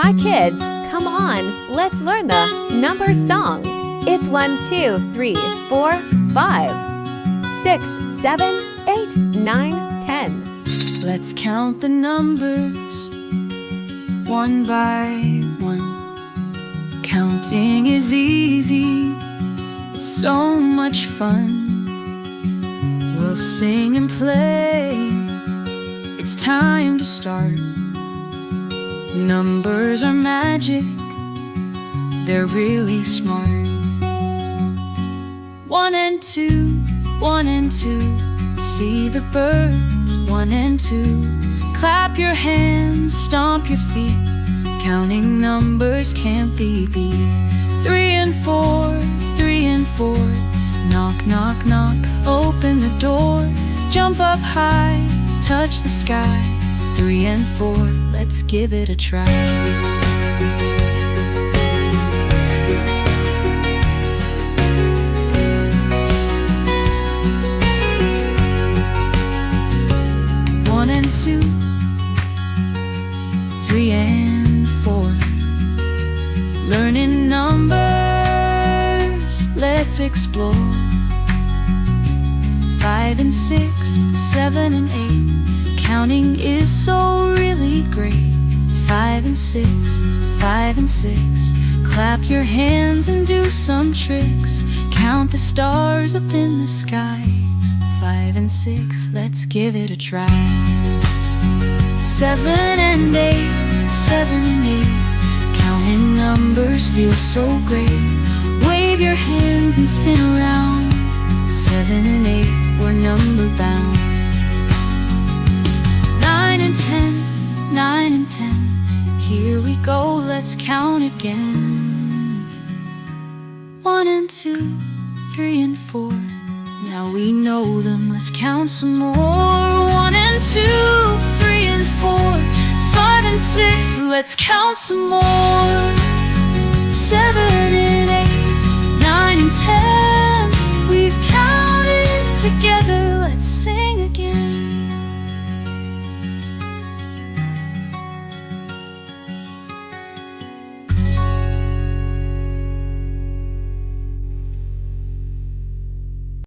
Hi kids, come on, let's learn the number song. It's 1, 2, 3, 4, 5, 6, 7, 8, 9, 10. Let's count the numbers one by one. Counting is easy, it's so much fun. We'll sing and play, it's time to start. Numbers are magic, they're really smart. 1 and 2, 1 and 2, see the birds. 1 and 2, clap your hands, stomp your feet. Counting numbers can't be beat. 3 and 4, 3 and 4, knock, knock, knock, open the door. Jump up high, touch the sky. 3 and 4, let's give it a try. One and 2, 3 and 4, learning numbers, let's explore. 5 and 6, 7 and 8, counting is so really great. 5 and 6, 5 and 6, clap your hands and do some tricks. Count the stars up in the sky. 5 and 6, let's give it a try. 7 and 8, 7 and 8, counting numbers feels so great. Wave your hands and spin around. 7 and 8, we're number bound. 9 and 10, 9 and 10, here we go, let's count again. 1 and 2, 3 and 4, now we know them, let's count some more. 1 and 2, 3 and 4, 5 and 6, let's count some more. 7